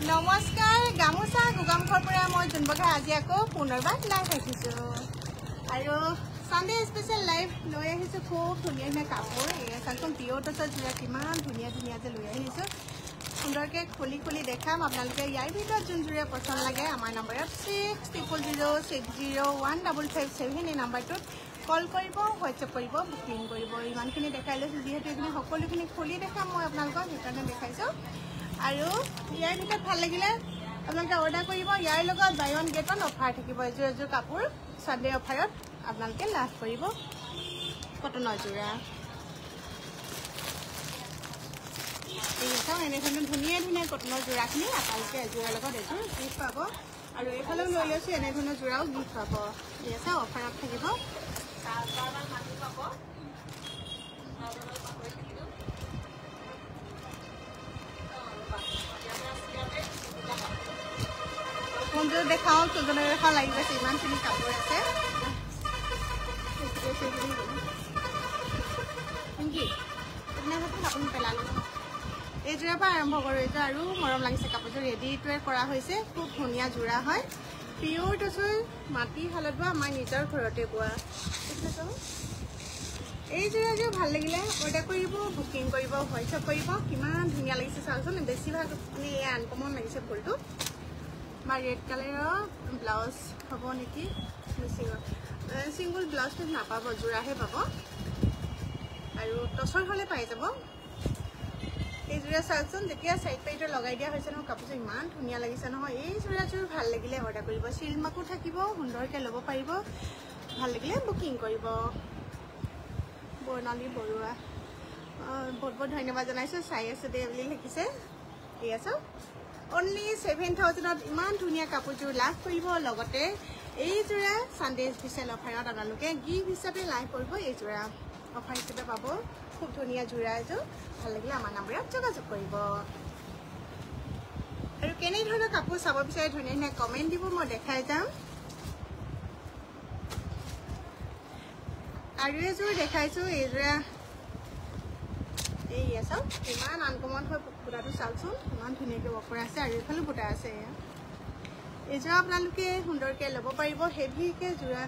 নমস্কাৰ গামোচা গোগামুখৰ পৰা মই জুনবগা আজি আকৌ পুনৰবাৰ লাইভ আহিছো আৰু সানডে স্পেশাল লাইভ লৈ আহিছো খুব ধুনীয়া ধুনীয়া কাপোৰ চাচোন পিয়ৰ টচৰ যোৰা কিমান ধুনীয়া ধুনীয়া যে লৈ আহিছো সুন্দৰকৈ খুলি খুলি দেখাম আপোনালোকে ইয়াৰ ভিতৰত যোন যোৰে পছন্দ লাগে আমাৰ নম্বৰত 6000601557 এই নম্বৰটোত কল কৰিব হোৱাটছএপ কৰিব বুকিং কৰিব ইমানখিনি দেখাই লৈছো যিহেতু এইখিনি সকলোখিনি খুলি দেখাম মই আপোনালোকক সেইকাৰণে দেখাইছো আৰু ইয়াৰ ভিতৰত ভাল লাগিলে আপোনালোকে অৰ্ডাৰ কৰিব ইয়াৰ লগত buy one get one offer থাকিব এযোৰ এযোৰ কাপোৰ সানডে অফাৰত আপোনালোকে লাভ কৰিব কটনৰ যোৰা এনেধৰণৰ ধুনীয়া ধুনীয়া কটনৰ যোৰাখিনি আপোনালোকে এযোৰৰ লগত এযোৰ গিফ্ট পাব আৰু এইফালেও লৈ লৈছো এনেধৰণৰ যোৰাও গিফ্ট পাব ঠিক আছে অফাৰত থাকিব কোনযোৰ দেখাওঁ কোনজনে দেখাওঁ লাগি গৈছে ইমানখিনি কাপোৰ আছে আপুনি পেলালে এইযোৰৰ পৰা আৰম্ভ কৰোঁ এইযোৰ আৰু মৰম লাগিছে কাপোৰযোৰ ৰেডিটোৱে কৰা হৈছে খুব ধুনীয়া যোৰা হয় পিয়ৰ টচৰ মাটি শালত বোৱা আমাৰ নিজৰ ঘৰতে বোৱা এই যোৰাযোৰ ভাল লাগিলে অৰ্ডাৰ কৰিব বুকিং কৰিব হোৱাটছএপ কৰিব কিমান ধুনীয়া লাগিছে চাওকচোন বেছিভাগ আপুনি এয়া আনকমন লাগিছে ফুলটো বা ৰেড কালাৰৰ ব্লাউজ হ'ব নেকি মিচিঙৰ চিংগুল ব্লাউজটো নাপাব যোৰাহে পাব আৰু টচৰ হ'লে পাই যাব এই যোৰা চাওকচোন যেতিয়া চাইড পাইডৰ লগাই দিয়া হৈছে নহয় কাপোৰযোৰ ইমান ধুনীয়া লাগিছে নহয় এই যোৰাযোৰ ভাল লাগিলে অৰ্ডাৰ কৰিব চিলমাকো থাকিব সুন্দৰকৈ ল'ব পাৰিব ভাল লাগিলে বুকিং কৰিব বৰ্ণালী বৰুৱা বহুত বহুত ধন্যবাদ জনাইছোঁ চাই আছোঁ দে বুলি লিখিছে ঠিক আছে অনলি 7,000ত ইমান ধুনীয়া কাপোৰযোৰ লাভ কৰিব লগতে এই যোৰা সানডে স্পেচিয়েল অফাৰত আপোনালোকে গিফ্ট হিচাপে লাভ কৰিব এই যোৰা অফাৰ হিচাপে পাব খুব ধুনীয়া যোৰা এযোৰ ভাল লাগিলে আমাৰ নম্বৰত যোগাযোগ কৰিব আৰু কেনেধৰণৰ কাপোৰ চাব বিচাৰে ধুনীয়া ধুনীয়া কমেণ্ট দিব মই দেখাই যাম আৰু এযোৰ দেখাইছোঁ এইযোৰা এই চাওক ইমান আনকমন হয় বুটাটো চাওকচোন ইমান ধুনীয়াকৈ ৱৰ্ক কৰা আছে আৰু এইফালে বুটা আছে এইযোৰা আপোনালোকে সুন্দৰকৈ ল'ব পাৰিব হেভিকৈ যোৰা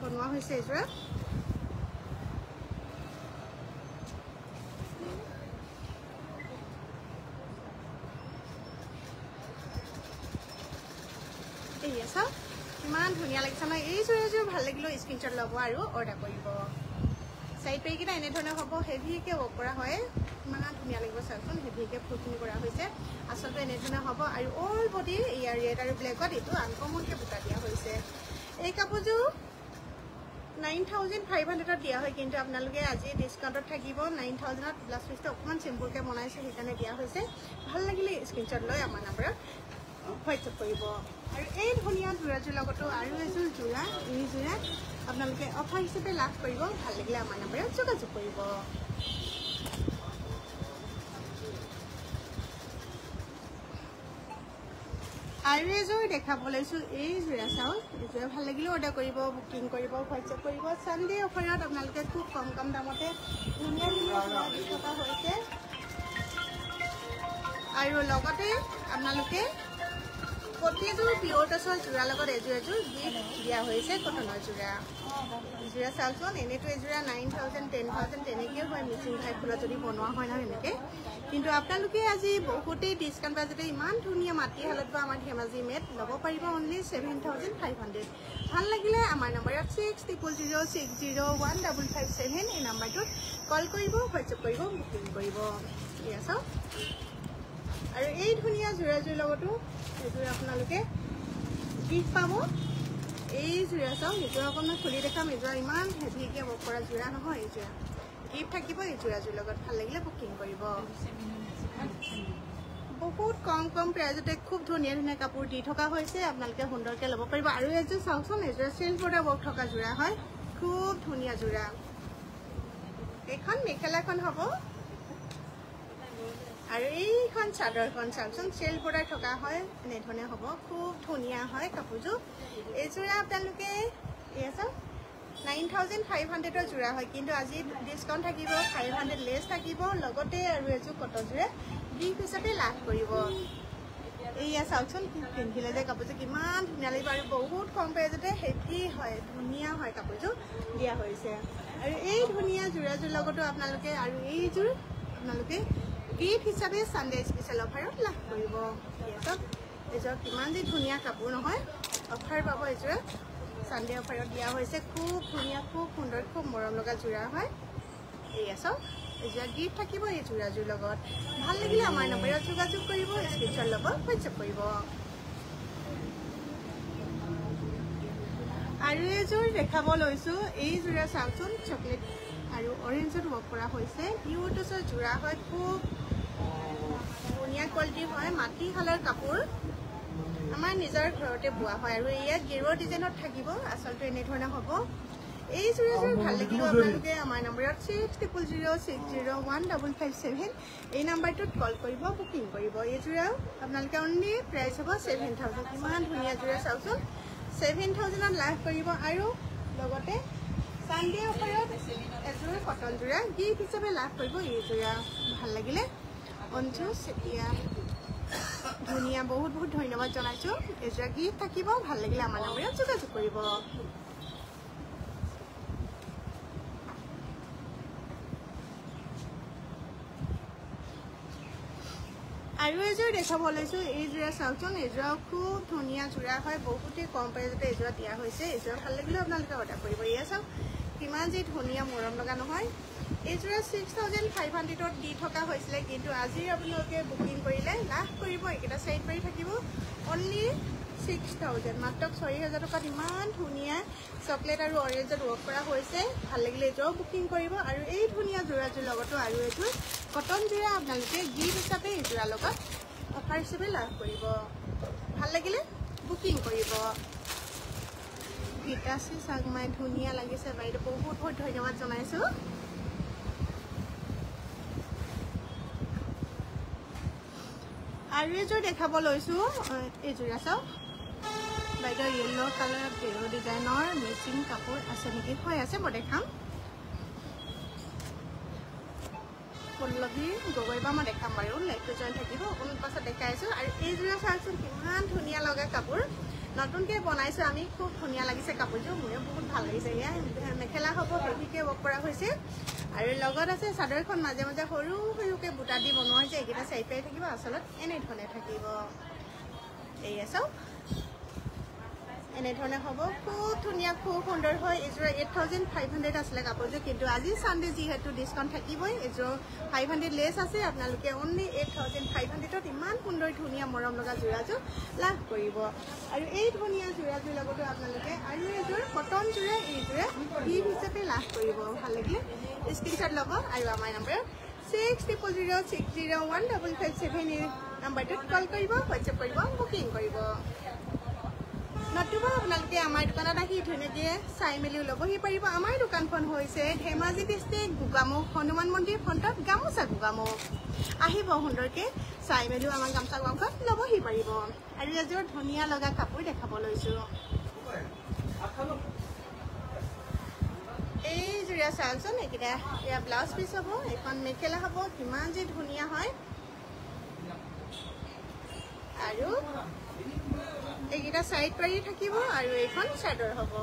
বনোৱা হৈছে এইযোৰা এই চাওক ইমান ধুনীয়া লাগিছে নহয় এই যোৰাযোৰ ভাল লাগিলেও স্ক্ৰীনশ্বট ল'ব আৰু অৰ্ডাৰ কৰিব সাইড পেকেইটা এনেধৰণৰ হ'ব হেভিকৈ ৱৰ্ক কৰা হয় ইমান ধুনীয়া লাগিব চাওকচোন হেভিকৈ ফুলখিনি কৰা হৈছে আচলতে এনেধৰণৰ হ'ব আৰু অল বডি ইয়াৰ ৰেড আৰু ব্লেকত এইটো আনকমনকৈ বুটা দিয়া হৈছে এই কাপোৰযোৰ 9,500ত দিয়া হয় কিন্তু আপোনালোকে আজি ডিছকাউণ্টত থাকিব 9,000ত ব্লাউজ পিচটো অকণমান চিম্পুলকৈ বনাইছে সেইকাৰণে দিয়া হৈছে ভাল লাগিলে স্ক্ৰীনশ্বট লৈ আমাৰ নম্বৰত হোৱাটছএপ কৰিব আৰু এই ধুনীয়া যোৰাযোৰ লগতো আৰু এযোৰ যোৰা এই যোৰা আপোনালোকে অফাৰ হিচাপে লাভ কৰিব ভাল লাগিলে আমাৰ নম্বৰত যোগাযোগ কৰিব আৰু এযোৰ দেখাব লৈছোঁ এই যোৰা চাওক এইযোৰা ভাল লাগিলেও অৰ্ডাৰ কৰিব বুকিং কৰিব হোৱাটছএপ কৰিব সানডে অফাৰত আপোনালোকে খুব কম কম দামতে ধুনীয়া ধুনীয়া যোৰা দি থকা হৈছে আৰু লগতে আপোনালোকে প্ৰতিযোৰ পিয়ৰ টচৰ যোৰাৰ লগত এযোৰ এযোৰ গিফ্ট দিয়া হৈছে কটনৰ যোৰা যোৰা চাওকচোন এনেইতো এযোৰা 9,000 10,000 তেনেকৈ হয় মিচিং টাইপ ফুলত যদি বনোৱা হয় নহয় এনেকৈ কিন্তু আপোনালোকে আজি বহুতেই ডিছকাউণ্ট বাজেটে ইমান ধুনীয়া মাটিশালত বা আমাৰ ধেমাজি মেট ল'ব পাৰিব অনলি 7,500 ভাল লাগিলে আমাৰ নম্বৰত 6000601557 এই নম্বৰটোত কল কৰিব হোৱাটছএপ কৰিব বুকিং কৰিব ঠিক আছে আৰু এই ধুনীয়া যোৰাযোৰ লগতো এইযোৰ আপোনালোকে গিফ্ট পাব এই যোৰা চাওক এইযোৰ অকণমান খুলি দেখাম এইযোৰা ইমান হেভিকৈ ৱৰ্ক কৰা যোৰা নহয় এইযোৰা গিফ্ট থাকিব এই যোৰাযোৰ লগত ভাল লাগিলে বুকিং কৰিব বহুত কম কম প্ৰাইজতে খুব ধুনীয়া ধুনীয়া কাপোৰ দি থকা হৈছে আপোনালোকে সুন্দৰকৈ ল'ব পাৰিব আৰু এযোৰ চাওকচোন এযোৰা চিল্ক বৰ্ডাৰ ৱৰ্ক থকা যোৰা হয় খুব ধুনীয়া যোৰা এইখন মেখেলাখন হ'ব আৰু এইখন চাদৰখন চাওকচোন চিল্ক বৰ্ডাৰ থকা হয় এনেধৰণে হ'ব খুব ধুনীয়া হয় কাপোৰযোৰ এইযোৰা আপোনালোকে এই চাওক 9,500 জোৰা হয় কিন্তু আজি ডিসকাউন্ট থাকিব 500 লেস থাকিব লগতে আৰু এজো কটন জোৰা গিফট হিচাপে লাভ কৰিব এইয়া চাওকচোন পিন্ধিলে যে কাপোৰটো কিমান ধুনীয়া লাগিব আৰু বহুত কম প্ৰাইজতে হেভি হয় ধুনীয়া হয় কাপোৰটো দিয়া হৈছে আৰু এই ধুনীয়া জোৰাজোৰ লগতো আপোনালোকে আৰু এইজোৰ আপোনালোকে গিফট হিচাপে সানডে স্পেশাল অফাৰত লাভ কৰিব এজোৰ কিমান যে ধুনীয়া কাপোৰ নহয় অফাৰ পাব এজোৰ সানডে অফাৰত দিয়া হৈছে খুব ধুনীয়া খুব সুন্দৰ খুব মৰম লগা জোৰা হয় এইয়া চাওক এজোৰ গিফট থাকিব এই জোৰাজোৰ লগত ভাল লাগিলে আমাৰ নম্বৰত যোগাযোগ কৰিব স্ক্ৰিনশ্বট ল'ব হোৱাটছআপ কৰিব আৰু এজোৰ দেখাব লৈছো এই জোৰা চাওকচোন চকলেট আৰু অৰেঞ্জত ৱৰ্ক কৰা হৈছে পিউৰটছৰ জোৰা হয় খুব ধুনীয়া কোৱালিটি হয় মাটিশালৰ কাপোৰ আমাৰ নিজৰ ঘৰতে বোৱা হয় আৰু ইয়াত গেৰুৱা ডিজাইনত থাকিব আচলতে এনে ধৰণে হ'ব এই জোৰাজোৰ ভাল লাগিব আপোনালোকে আমাৰ নম্বৰত 6006015557 এই নম্বৰটোত কল কৰিব বুকিং কৰিব এই জোৰা আপোনালোকে অনলি প্ৰাইচ হ'ব 7000 কিমান ধুনীয়া জোৰা চাওকচোন 7000ত লাভ কৰিব আৰু লগতে সানডে অফাৰত এজোৰ কটন জোৰা গিফট হিচাপে লাভ কৰিব এই জোৰা ভাল লাগিলে অঞ্জু চেতিয়া ধুনীয়া বহুত বহুত ধন্যবাদ জনাইছো এজোৰা গিফট থাকিব ভাল লাগিলে আমাৰ নম্বৰত যোগাযোগ কৰিব আৰু এজোৰ দেখাব লৈছো এই জোৰা চাওকচোন এজোৰা খুব ধুনীয়া জোৰা হয় বহুতে কম প্ৰাইজতে এজোৰা দিয়া হৈছে এজোৰা ভাল লাগিলে আপোনালোকে অৰ্ডাৰ কৰিব এয়া চাওক কিমান যে ধুনীয়া মৰম লগা নহয় এই জোৰা 6500ত দি থকা হৈছিলে কিন্তু আজি আপোনালোকে বুকিং কৰিলে লাভ কৰিব এইকেইটা সাইড পাৰি থাকিব অনলি 6000 মাত্ৰ 6000 টকাত ইমান ধুনীয়া চকলেট আৰু অৰেঞ্জত ৱৰ্ক কৰা হৈছে ভাল লাগিলে এজোৰ বুকিং কৰিব আৰু এই ধুনীয়া জোৰাজোৰ লগতো আৰু এজোৰ কটন জোৰা আপোনালোকে গিফট হিচাপে এই জোৰা লগত অফাৰ হিচাপে লাভ কৰিব ভাল লাগিলে বুকিং কৰিব গীতাশ্ৰী চাগমাই ধুনীয়া লাগিছে বাইদেউ বহুত বহুত ধন্যবাদ জনাইছো আৰু এজোৰ দেখাব লৈছো এই জোৰা চাওক বাইদেউ য়েল্লো কালাৰ গেৰু ডিজাইনৰ মেচিং কাপোৰ আছে নেকি হয় আছে মই দেখাম পল্লৱী গগৈবা মই দেখাম বাৰু লাইভটো জইন থাকিব অকণমান পাছত দেখাইছো আৰু এই জোৰা চাওকচোন কিমান ধুনীয়া লগা কাপোৰ নতুনকৈ বনাইছো আমি খুব ধুনীয়া লাগিছে কাপোৰযোৰ মোৰে বহুত ভাল লাগিছে এয়া মেখেলা হ'ব হেভিকৈ ৱৰ্ক কৰা হৈছে আৰু লগত আছে চাদৰখন মাজে মাজে সৰু সৰুকৈ বুটা দি বনোৱা হৈছে এইকেইটা চাই পাই থাকিব আচলত এনেধৰণে থাকিব এইয়া চাওক এনেধৰণে হ'ব খুব ধুনীয়া খুব সুন্দৰ হয় এজোৰ 8500 আছিলে কাপোৰযোৰ কিন্তু আজি সানডে যিহেতু ডিসকাউন্ট থাকিবই এজোৰ 500 লেস আছে আপোনালোকে অনলি 8500ত ইমান সুন্দৰ ধুনীয়া মৰম লগা জোৰাজোৰ লাভ কৰিব আৰু এই ধুনীয়া জোৰাজোৰ লগতো আপোনালোকে আৰু এজোৰ কটন জোৰা এই জোৰা গিফট হিচাপে লাভ কৰিব ভাল লাগিলে স্ক্ৰিনশ্বট ল'ব আৰু আমাৰ নম্বৰ 6006015557 নম্বৰটোত কল কৰিব হোৱাটছআপ কৰিব বুকিং কৰিব নতুবা আপোনালোকে আমাৰ দোকানত আহি ধুনীয়াকৈ চাই মেলি ল'বহি পাৰিব আমাৰ দোকানখন হৈছে ধেমাজি ডিষ্ট্ৰিক্ট গোগামুখ হনুমান মন্দিৰ ফ্ৰণ্টত গামোচা গোগামুখ আহিব সুন্দৰকৈ চাই মেলিও আমাৰ গামোচা গোগামুখত ল'বহি পাৰিব আৰু এজোৰ ধুনীয়া লগা কাপোৰ দেখাব লৈছো এই জোৰা চাওকচোন এইকেইটা এয়া ব্লাউজ পিচ হ'ব এখন মেখেলা হ'ব কিমান যে ধুনীয়া হয় আৰু এইকেইটা সাইড পাৰি থাকিব আৰু এইখন চাদৰ হ'ব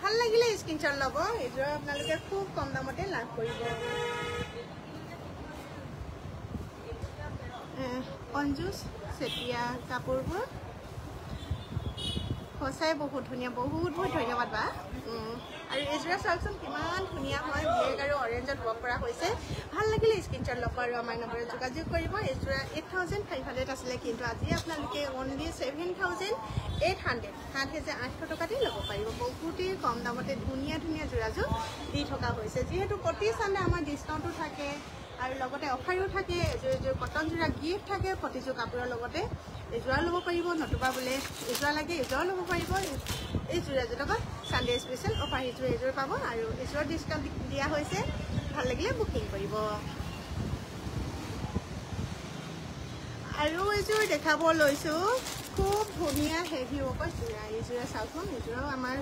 ভাল লাগিলে স্ক্ৰিনশ্বট ল'ব এজোৰ আপোনালোকে খুব কম দামতে লাভ কৰিব অঞ্জু চেতিয়া কাপোৰবোৰ সঁচাই বহুত ধুনীয়া বহুত বহুত ধন্যবাদ বা আৰু এজোৰা চাওকচোন কিমান ধুনীয়া হয় ব্লেক আৰু অৰেঞ্জত ৱৰ্ক কৰা হৈছে ভাল লাগিলে স্ক্ৰিনশ্বট ল'ব আৰু আমাৰ নম্বৰত যোগাযোগ কৰিব এজোৰা 8500 আছিলে কিন্তু আজি আপোনালোকে অনলি 7800 7800 টকাতে ল'ব পাৰিব বহুতেই কম দামতে ধুনীয়া ধুনীয়া জোৰাজোৰ দি থকা হৈছে যিহেতু প্ৰতি চানডে আমাৰ ডিছকাউণ্টো থাকে আৰু লগতে অফাৰো থাকে এজোৰ এজোৰ কটন জোৰা গিফট থাকে প্ৰতিযোৰ কাপোৰৰ লগতে এজোৰা ল'ব পাৰিব নতুবা বোলে এজোৰা লাগে এজোৰা ল'ব পাৰিব এই জোৰাজোৰ লগত সানডে স্পেচিয়েল অফাৰ এজোৰ পাব আৰু এজোৰ ডিছকাউণ্ট দিয়া হৈছে ভাল লাগিলে বুকিং কৰিব আৰু এজোৰ দেখাব লৈছো খুব ধুনীয়া হেভি ৱৰ্কৰ জোৰা এই জোৰা চাওকচোন এজোৰাও আমাৰ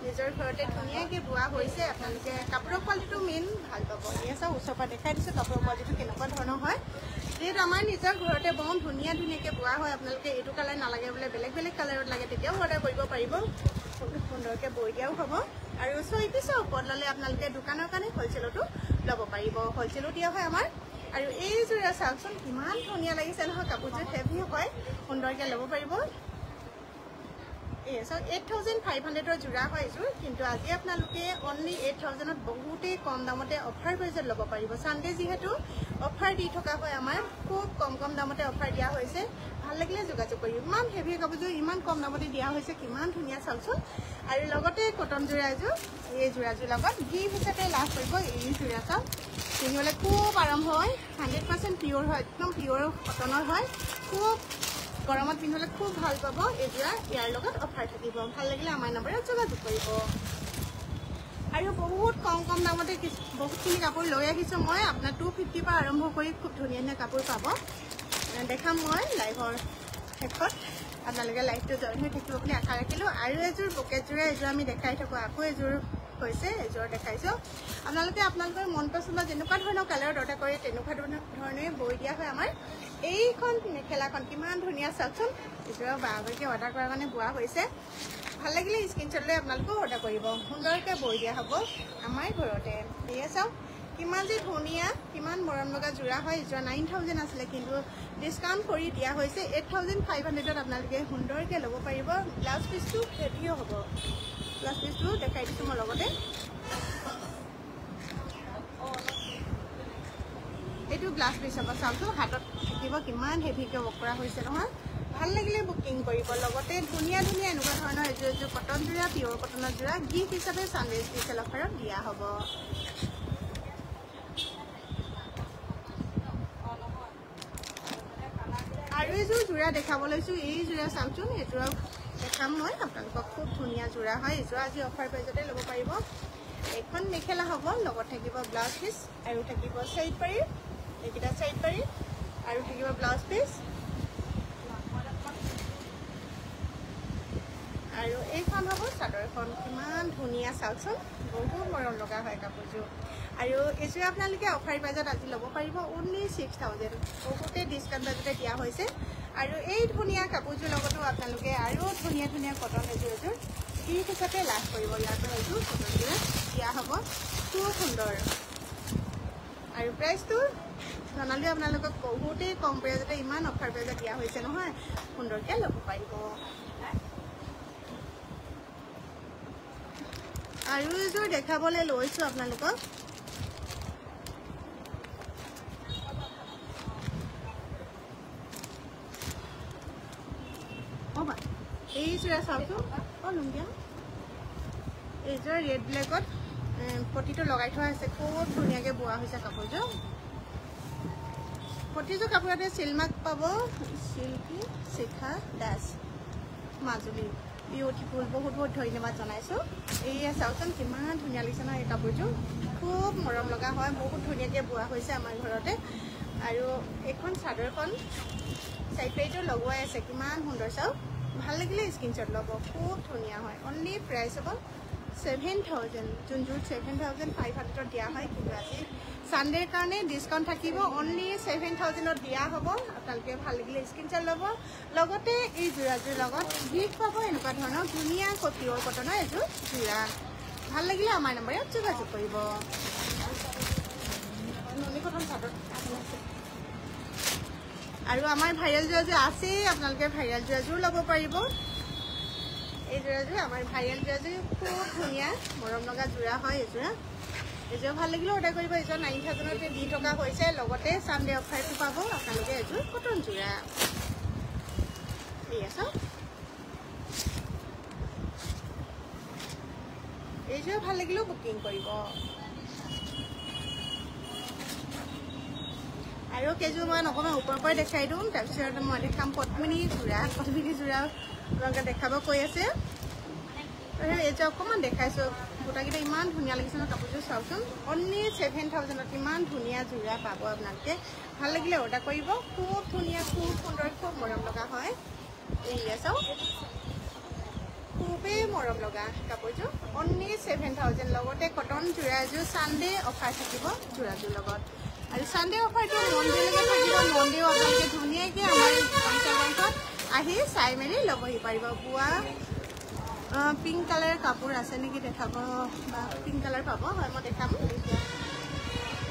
নিজৰ ঘৰতে ধুনীয়াকৈ বোৱা হৈছে আপোনালোকে কাপোৰৰ কোৱালিটিটো মেইন ভাল পাব এয়া চাওক ওচৰৰ পৰা দেখাই দিছোঁ কাপোৰৰ কোৱালিটিটো কেনেকুৱা ধৰণৰ হয় যিহেতু আমাৰ নিজৰ ঘৰতে বৰ ধুনীয়াকৈ বোৱা হয় আপোনালোকে এইটো কালাৰ নালাগে বোলে বেলেগ বেলেগ কালাৰত লাগে তেতিয়াও অৰ্ডাৰ কৰিব পাৰিব সুন্দৰকৈ বৈ দিয়াও হ'ব আৰু 6 পিছৰ ওপৰত ল'লে আপোনালোকে দোকানৰ কাৰণে হ'লচেলতো ল'ব পাৰিব হ'লচেলো দিয়া হয় আমাৰ আৰু এই যোৰা চাওকচোন কিমান ধুনীয়া লাগিছে নহয় কাপোৰযোৰ হেভি হয় সুন্দৰকৈ ল'ব পাৰিব এই চাওক 8500ৰ যোৰা হয় এইযোৰ কিন্তু আজি আপোনালোকে অনলি 8000ত বহুতেই কম দামতে অফাৰ প্ৰাইজত ল'ব পাৰিব সানডে যিহেতু অফাৰ দি থকা হয় আমাৰ খুব কম দামতে অফাৰ দিয়া হৈছে ভাল লাগিলে যোগাযোগ কৰিব ইমান হেভি কাপোৰযোৰ ইমান কম দামতে দিয়া হৈছে কিমান ধুনীয়া চাওকচোন আৰু লগতে কটন যোৰা এযোৰ এই যোৰাযোৰ লগত গিফ্ট হিচাপে লাভ কৰিব এই যোৰা চাওক পিন্ধিবলৈ খুব আৰাম হয় 100% পিয়ৰ হয় একদম পিয়ৰ কটনৰ হয় খুব গৰমত পিন্ধিবলৈ খুব ভাল পাব এযোৰা ইয়াৰ লগত অফাৰ থাকিব ভাল লাগিলে আমাৰ নম্বৰত যোগাযোগ কৰিব আৰু বহুত কম দামতে বহুতখিনি কাপোৰ লৈ আহিছোঁ মই আপোনাৰ 250 পৰা আৰম্ভ কৰি খুব ধুনীয়া কাপোৰ পাব দেখাম মই লাইভৰ শেষত আপোনালোকে লাইভটো জইন হৈ থাকিব বুলি আশা ৰাখিলোঁ আৰু এযোৰ পকেটযোৰে এযোৰ আমি দেখাই থাকোঁ আকৌ এযোৰ হৈছে এযোৰ দেখাইছোঁ আপোনালোকে আপোনালোকৰ মন পচন্দৰ যেনেকুৱা ধৰণৰ কালাৰত অৰ্ডাৰ কৰে তেনেকুৱা ধৰণে বৈ দিয়া হয় আমাৰ এইখন মেখেলাখন কিমান ধুনীয়া চাওকচোন এযোৰ বাৰগৰাকী অৰ্ডাৰ কৰাৰ কাৰণে বোৱা হৈছে ভাল লাগিলে স্ক্ৰীনশ্বট লৈ আপোনালোকেও অৰ্ডাৰ কৰিব সুন্দৰকৈ বৈ দিয়া হ'ব আমাৰ ঘৰতে এয়া চাওক কিমান যে ধুনীয়া কিমান মৰম লগা যোৰা হয় এযোৰা 9000 আছিলে কিন্তু ডিছকাউণ্ট কৰি দিয়া হৈছে 8500ত আপোনালোকে সুন্দৰকৈ ল'ব পাৰিব ব্লাউজ পিচটো হেভিও হ'ব ব্লাউজ পিচটো দেখাই দিছোঁ মই লগতে এইটো গ্লাছ পিচ হ'ব চাওকচোন হাতত থাকিব কিমান হেভিকৈ ৱৰ্ক কৰা হৈছে নহয় ভাল লাগিলে বুকিং কৰিব লগতে ধুনীয়া এনেকুৱা ধৰণৰ এযোৰ কটন যোৰা পিয়ৰ কটনৰ যোৰা গিফ্ট হিচাপে সানডে স্পেচিয়েল অফাৰত দিয়া হ'ব আৰু এযোৰ যোৰা দেখাব লৈছোঁ এই যোৰা চাওকচোন এইযোৰক দেখাম মই আপোনালোকক খুব ধুনীয়া যোৰা হয় এইযোৰ আজি অফাৰ প্ৰাইজতে ল'ব পাৰিব এখন মেখেলা হ'ব লগত থাকিব ব্লাউজ পিচ আৰু থাকিব চাইড পাৰি এইকেইটা চাইড পাৰি আৰু থাকিব ব্লাউজ পিচ আৰু এইখন হ'ব চাদৰখন কিমান ধুনীয়া চাওকচোন বহুত মৰম লগা হয় কাপোৰযোৰ আৰু এইযোৰ আপোনালোকে অফাৰ প্ৰাইজত আজি ল'ব পাৰিব অনলি 6000 বহুতে ডিছকাউণ্ট বাজতে দিয়া হৈছে আৰু এই ধুনীয়া কাপোৰযোৰ লগতো আপোনালোকে আৰু ধুনীয়া কটন এযোৰ গিফ্ট হিচাপে লাভ কৰিব ইয়াৰ পৰা এযোৰ কটনযোৰে দিয়া হ'ব খুব সুন্দৰ আৰু প্ৰাইচটো জনালেও আপোনালোকক বহুতেই কম প্ৰাইজতে ইমান অফাৰ প্ৰাইজত দিয়া হৈছে নহয় সুন্দৰকৈ ল'ব পাৰিব আৰু এযোৰ দেখাবলৈ লৈছোঁ আপোনালোকক এই যোৰা চাওকচোন লুংগীয়া এইযোৰ ৰেড ব্লেকত পটিটো লগাই থোৱা আছে খুব ধুনীয়াকৈ বোৱা হৈছে কাপোৰযোৰ প্ৰতিযোৰ কাপোৰতে চিলমাৰ্ক পাব শিল্পী শিখা দাস মাজুলী বিউটিফুল বহুত ধন্যবাদ জনাইছোঁ এইয়া চাওকচোন কিমান ধুনীয়া লাগিছে নহয় এই কাপোৰযোৰ খুব মৰম লগা হয় বহুত ধুনীয়াকৈ বোৱা হৈছে আমাৰ ঘৰতে আৰু এইখন চাদৰখন চাইড পেজো লগোৱাই আছে কিমান সুন্দৰ চাওক ভাল লাগিলে স্ক্ৰীনশ্বট ল'ব খুব ধুনীয়া হয় অনলি প্ৰাইচ হ'ব 7000 যোনযোৰ 7500ত দিয়া হয় কিন্তু আজি সানডেৰ কাৰণে ডিছকাউণ্ট থাকিব অনলি 7000ত দিয়া হ'ব আপোনালোকে ভাল লাগিলে স্ক্ৰীনশ্বট ল'ব লগতে এই যোৰাযোৰ লগত গিফ্ট পাব এনেকুৱা ধৰণৰ ধুনীয়া পিয়ৰ কটনৰ এযোৰ যোৰা ভাল লাগিলে আমাৰ নম্বৰত যোগাযোগ কৰিব আৰু আমাৰ ভাইৰেল যোৰাযোৰ আছেই আপোনালোকে ভাইৰেল যোৰাযোৰ ল'ব পাৰিব এই যোৰাযোৰ আমাৰ ভাইৰেল যোৰাযোৰ খুব ধুনীয়া মৰম লগা যোৰা হয় এযোৰ ভাল লাগিলে অৰ্ডাৰ কৰিব এযোৰ 9000তে দি থকা হৈছে লগতে সানডে অফাৰটো পাব আপোনালোকে এযোৰ কটন যোৰা এই আছে এইযোৰ ভাল লাগিলেও বুকিং কৰিব আৰু কেইযোৰ মই অকণমান ওপৰৰ পৰাই দেখাই দিওঁ তাৰপিছত মই দেখাম পদ্মিনী যোৰা আপোনালোকে দেখাব কৈ আছে এইযোৰ অকণমান দেখাইছোঁ গোটাকেইটা ইমান ধুনীয়া লাগিছে ন কাপোৰযোৰ চাওকচোন অনলি 7000ত ইমান ধুনীয়া যোৰা পাব আপোনালোকে ভাল লাগিলে অৰ্ডাৰ কৰিব খুব ধুনীয়া খুব সুন্দৰ খুব মৰম লগা হয় এয়া চাওক খুব খুবেই মৰম লগা কাপোৰযোৰ অনলি 7000 লগতে কটন যোৰাযোৰ সানডে অফাৰ থাকিব যোৰাযোৰ লগত আৰু সানডে অফাৰটো মন্দিৰলৈকে থাকিব মন্দিৰ আপোনালোকে ধুনীয়াকৈ আমাৰ অঞ্চলত আহি চাই মেলি ল'বহি পাৰিব বোৱা পিংক কালাৰ কাপোৰ আছে নেকি দেখাব বা পিংক কালাৰ পাব হয় মই দেখাম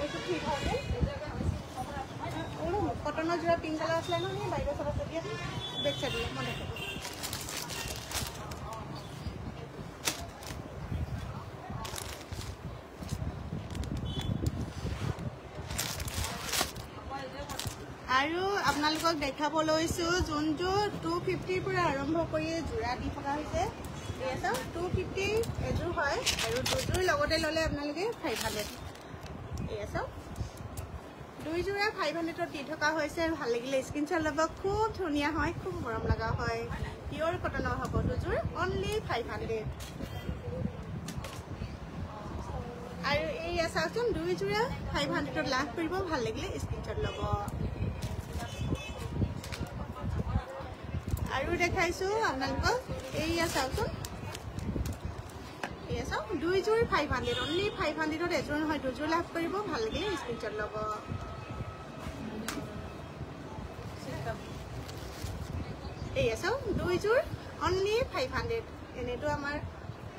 এইটো 3000 কটনৰ যোৰা পিংক কালাৰ আছিলে নহয় বাইদেউ চাব যদি বেক চাইডলৈ মই দেখাম আৰু আপোনালোকক দেখাব লৈছোঁ যোনযোৰ 250 পৰা আৰম্ভ কৰি যোৰা দি থকা হৈছে এই চাওক 250 এযোৰ হয় আৰু দুযোৰ লগতে ল'লে আপোনালোকে 500 এই চাওক দুই যোৰা 500ত দি থকা হৈছে ভাল লাগিলে স্ক্ৰীনশ্বট ল'ব খুব ধুনীয়া হয় খুব মৰম লগা হয় পিয়ৰ কটনৰ হ'ব দুযোৰ অনলি 500 আৰু এই চাওকচোন দুই যোৰা 500ত লাভ কৰিব ভাল লাগিলে স্ক্ৰীনশ্বট ল'ব আৰু দেখাইছো আপোনালোকক এইয়া চাওকচোন এয়া চাওক দুইযোৰ 500 অনলি 500ত এযোৰ নহয় দুযোৰ লাভ কৰিব ভাল লাগিলে স্ক্ৰীনশ্বট ল'ব এইয়া চাওক দুইযোৰ অনলি 500 এনেতো আমাৰ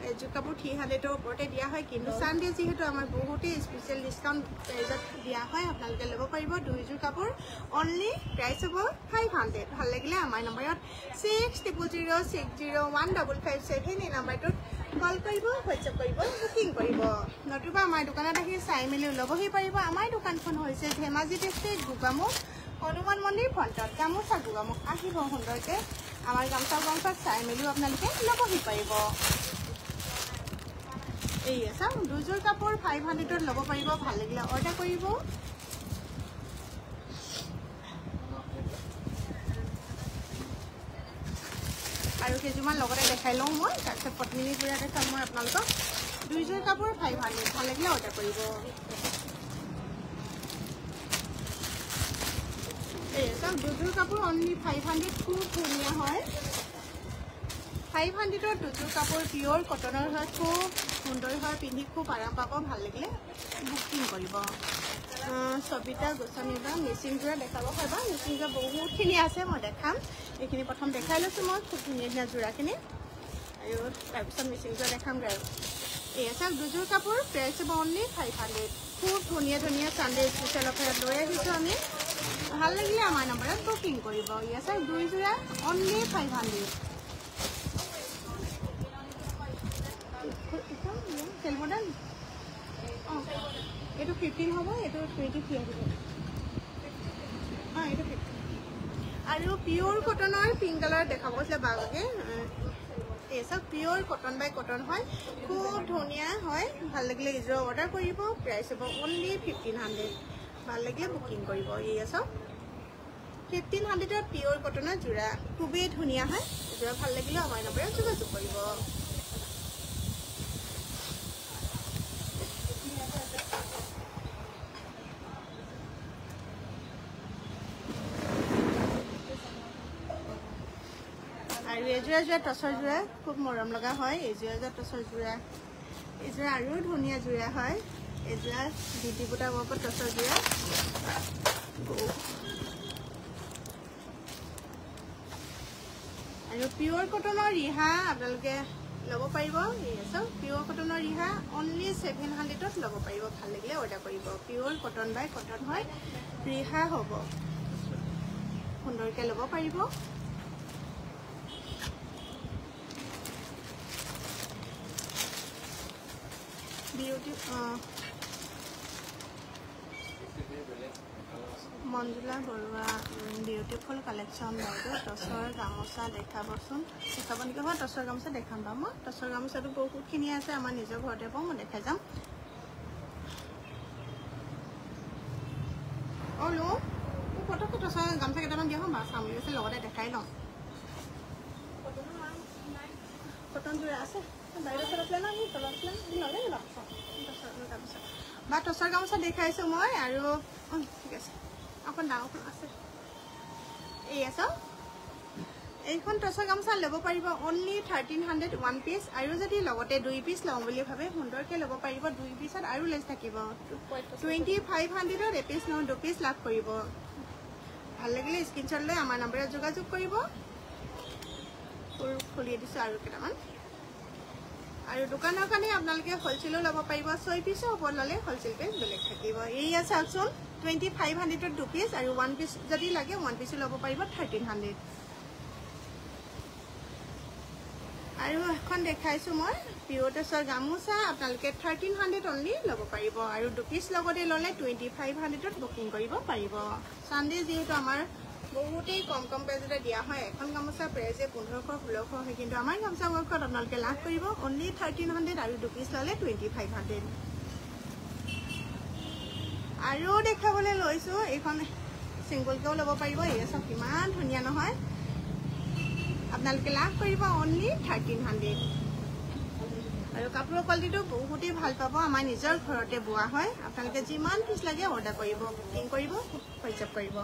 এযোৰ কাপোৰ 300ৰ ওপৰতে দিয়া হয় কিন্তু সানডে যিহেতু আমাৰ বহুতেই স্পেচিয়েল ডিছকাউণ্ট প্ৰাইজত দিয়া হয় আপোনালোকে ল'ব পাৰিব দুইযোৰ কাপোৰ অনলি প্ৰাইচ হ'ব 500 ভাল লাগিলে আমাৰ নম্বৰত 6000601557 এই নম্বৰটোত কল কৰিব হোৱাটছএপ কৰিব বুকিং কৰিব নতুবা আমাৰ দোকানত আহি চাই মেলি ল'বহি পাৰিব আমাৰ দোকানখন হৈছে ধেমাজি ডিষ্ট্ৰিক্ট গোগামুখ হনুমান মন্দিৰ ফ্ৰণ্টত গামোচা গোগামুখ আহিব সুন্দৰকৈ আমাৰ গামোচা গামোচাত চাই মেলিও আপোনালোকে ল'বহি পাৰিব এই চাওক দুযোৰ কাপোৰ 500ত ল'ব পাৰিব ভাল লাগিলে অৰ্ডাৰ কৰিব আৰু কেইযোৰমান লগতে দেখাই লওঁ মই তাৰপিছত পত্নীৰ যোৰা দেখাম মই আপোনালোকক দুইযোৰ কাপোৰ 500 ভাল লাগিলে অৰ্ডাৰ কৰিব এই চাওক দুযোৰ কাপোৰ অনলি 500 খুব ধুনীয়া হয় 500ৰ দুযোৰ কাপোৰ পিয়ৰ কটনৰ হয় খুব সুন্দৰ হয় পিন্ধি খুব আৰাম পাব ভাল লাগিলে বুকিং কৰিব সবিতা গোস্বামী বা মিচিং যোৰা দেখাব পাৰিবা মিচিং যোৰা বহুতখিনি আছে মই দেখাম এইখিনি প্ৰথম দেখাই লৈছোঁ মই খুব ধুনীয়া ধুনীয়া যোৰাখিনি আৰু তাৰপিছত মিচিং যোৰা দেখামগৈ আৰু এয়া চাওক দুযোৰ কাপোৰ প্ৰাইচ হ'ব অনলি 500 খুব ধুনীয়া ধুনীয়া সানডে স্পেচিয়েল অফাৰত লৈ আহিছোঁ আমি ভাল লাগিলে আমাৰ নম্বৰত বুকিং কৰিব এয়া চাওক দুই যোৰা অনলি 500 মডেল অঁ এইটো 15 হ'ব এইটো 23 হ'ব অঁ এইটো 15 আৰু পিয়ৰ কটনৰ পিংক কালাৰ দেখাব কৈছিলে বাগকে এই চব পিয়ৰ কটন বাই কটন হয় খুব ধুনীয়া হয় ভাল লাগিলে ইযোৰ অৰ্ডাৰ কৰিব প্ৰাইচ হ'ব অনলি 1500 ভাল লাগিলে বুকিং কৰিব এই চব 1500ত পিয়ৰ কটনৰ যোৰা খুবেই ধুনীয়া হয় যোৰা ভাল লাগিলে আমাৰ নম্বৰত যোগাযোগ কৰিব আৰু এযোৰা যোৰা টচৰ যোৰা খুব মৰম লগা হয় এযোৰা যোৰা টচৰ যোৰা এযোৰা আৰু ধুনীয়া যোৰা হয় এযোৰা বিটি বুটা ওপৰত টচৰ যোৰা আৰু পিয়ৰ কটনৰ ৰিহা আপোনালোকে ল'ব পাৰিব পিয়ৰ কটনৰ ৰিহা অনলি 700ত ল'ব পাৰিব ভাল লাগিলে অৰ্ডাৰ কৰিব পিয়ৰ কটন বাই কটন হয় ৰিহা হ'ব সুন্দৰকৈ ল'ব পাৰিব Beauty Manjula Barua beautiful collection বাইদেউ টচৰ গামোচা দেখাবচোন দেখাব নেকি হয় টচৰ গামোচা দেখাম বাৰু মই টচৰ গামোচাটো বহুতখিনি আছে আমাৰ নিজৰ ঘৰতে পাওঁ মই দেখাই যাম অঁ লো পটককৈ টচৰ গামোচা কেইটামান দিয়া হয় চাম বুলি আছে লগতে দেখাই লওঁ কটন যোৰা আছে বাইদেউ আছিলে না তলত ল'লে গামোচা বা টচৰ গামোচা দেখাইছোঁ মই আৰু ঠিক আছে অকণ ডাঙৰখন আছে এই চাওক এইখন টচৰ গামোচা ল'ব পাৰিব অনলি 1300 ওৱান পিচ আৰু যদি লগতে 2 পিচ লওঁ বুলি ভাবে সুন্দৰকৈ ল'ব পাৰিব 2 পিচত আৰু লেছ থাকিব 2500ত এপিচ নহয় 2 পিচ লাভ কৰিব ভাল লাগিলে স্ক্ৰীনশ্বট লৈ আমাৰ নম্বৰত যোগাযোগ কৰিব খুলি দিছোঁ আৰু কেইটামান আৰু দোকানৰ কাৰণে আপোনালোকে হ'লচেলো ল'ব পাৰিব 6 পিচৰ ওপৰত ল'লে হ'লচেল পেজ বেলেগ থাকিব এইয়া চাওকচোন 2500ত 2 পিচ আৰু 1 পিচ যদি লাগে 1 পিচো ল'ব পাৰিব 1300 আৰু এখন দেখাইছোঁ মই পিয়ৰ টচৰ গামোচা আপোনালোকে 1300 অনলি ল'ব পাৰিব আৰু 2 পিচ লগতে ল'লে 2500ত বুকিং কৰিব পাৰিব চানডে যিহেতু আমাৰ বহুতেই কম প্ৰাইজতে দিয়া হয় এখন গামোচা প্ৰাইজে 1500-1600 হয় কিন্তু আমাৰ গামোচা ৱৰ্কত আপোনালোকে লাভ কৰিব অনলি 1300 আৰু 2 পিচ ল'লে 2500 আৰু দেখাবলৈ লৈছোঁ এইখন চিংগলকেও ল'ব পাৰিব এই চব কিমান ধুনীয়া নহয় আপোনালোকে লাভ কৰিব অনলি 1300 আৰু কাপোৰৰ কোৱালিটিটো বহুতেই ভাল পাব আমাৰ নিজৰ ঘৰতে বোৱা হয় আপোনালোকে যিমান পিচ লাগে অৰ্ডাৰ কৰিব বুকিং কৰিব হোৱাটছআপ কৰিব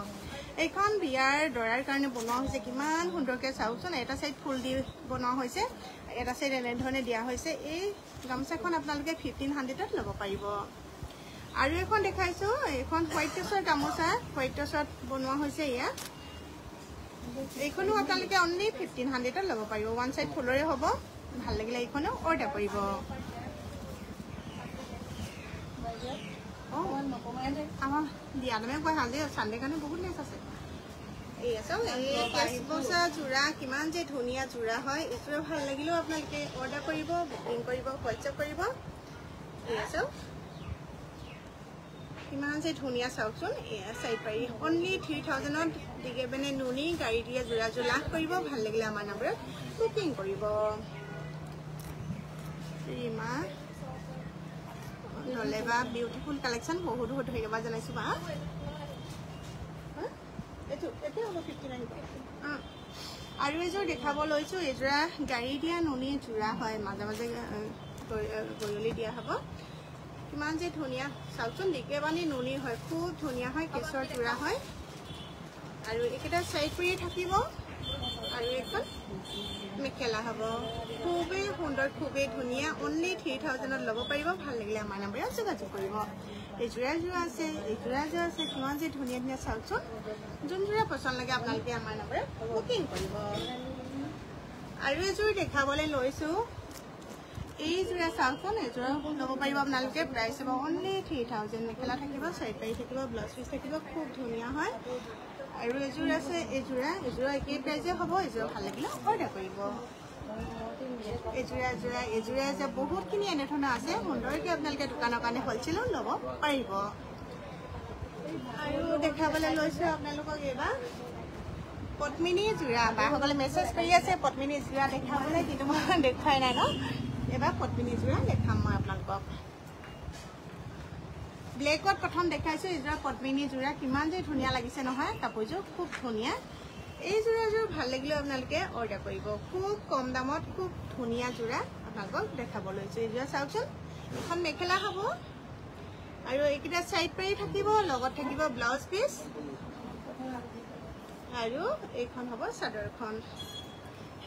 এইখন বিয়াৰ দৰাৰ কাৰণে বনোৱা হৈছে কিমান সুন্দৰকৈ চাওকচোন এটা চাইড ফুল দি বনোৱা হৈছে এটা চাইড এনেধৰণে দিয়া হৈছে এই গামোচাখন আপোনালোকে 1500ত ল'ব পাৰিব আৰু এখন দেখাইছোঁ এইখন হোৱাইট টচৰ গামোচা হোৱাইট টচত বনোৱা হৈছে এয়া এইখনো আপোনালোকে অনলি 1500ত ল'ব পাৰিব ওৱান চাইড ফুলৰে হ'ব ভাল লাগিলে এইখনো অৰ্ডাৰ কৰিব আমাৰ দিয়া দামে কৈ আজি চানডে কাৰণে বহুত লেছ আছে এই চাওক এই কেঁচা যোৰা কিমান যে ধুনীয়া যোৰা হয় এইটোৱে ভাল লাগিলেও আপোনালোকে অৰ্ডাৰ কৰিব বুকিং কৰিব হোৱাটছআপ কৰিব এই চাওক কিমান যে ধুনীয়া চাওকচোন এয়া চাইড পাৰি অনলি 3000ত দিকে মানে নুনি গাড়ী দিয়ে যোৰাযোৰ লাভ কৰিব ভাল লাগিলে আমাৰ নম্বৰত বুকিং কৰিব ৰীমা নহ'লে বা বিউটিফুল কালেকশ্যন বহুত ধন্যবাদ জনাইছোঁ বা আৰু এযোৰ দেখাব লৈছোঁ এযোৰা গাড়ী দিয়া নুনি যোৰা হয় মাজে মাজে গৰলি দিয়া হ'ব কিমান যে ধুনীয়া চাওকচোন দিকেবানি নুনি হয় খুব ধুনীয়া হয় কেঁচৰ যোৰা হয় আৰু এইকেইটা চাইড কৰি থাকিব আৰু এখন মেখেলা হ'ব খুবেই সুন্দৰ খুবেই ধুনীয়া অনলি 3000ত ল'ব পাৰিব ভাল লাগিলে আমাৰ নম্বৰত যোগাযোগ কৰিব এইযোৰা আছে এইযোৰা আছে কিমান যে ধুনীয়া ধুনীয়া চাওকচোন যোনযোৰা পচন্দ লাগে আপোনালোকে আমাৰ নম্বৰত বুকিং কৰিব আৰু এযোৰ দেখাবলৈ লৈছোঁ এইযোৰা চাওকচোন এইযোৰা ল'ব পাৰিব আপোনালোকে প্ৰাইচ হ'ব অনলি 3000 মেখেলা থাকিব চাইড পাৰি থাকিব ব্লাউজ পিচ থাকিব খুব ধুনীয়া হয় আৰু এযোৰ আছে এইযোৰা একেই প্ৰাইজে হ'ব এইযোৰা ভাল লাগিলে অৰ্ডাৰ কৰিব এইযোৰা যে বহুতখিনি এনেধৰণৰ আছে সুন্দৰকৈ আপোনালোকে দোকানৰ কাৰণে হ'লচেলো ল'ব পাৰিব আৰু দেখাবলৈ লৈছোঁ আপোনালোকক এইবাৰ পদ্মিনী যোৰা বাসকলে মেছেজ কৰি আছে পদ্মিনী যোৰা দেখাবলৈ কিন্তু মই দেখুৱাই নাই ন এবাৰ পদ্মিনী যোৰা দেখাম মই আপোনালোকক ব্লেকত প্ৰথম দেখাইছোঁ এইযোৰা পদ্মিনী যোৰা কিমান যে ধুনীয়া লাগিছে নহয় কাপোৰযোৰ খুব ধুনীয়া এই যোৰাযোৰ ভাল লাগিলেও আপোনালোকে অৰ্ডাৰ কৰিব খুব কম দামত খুব ধুনীয়া যোৰা আপোনালোকক দেখাব লৈছোঁ এইযোৰা চাওকচোন এখন মেখেলা হ'ব আৰু এইকেইটা চাইড পাৰি থাকিব লগত থাকিব ব্লাউজ পিচ আৰু এইখন হ'ব চাদৰখন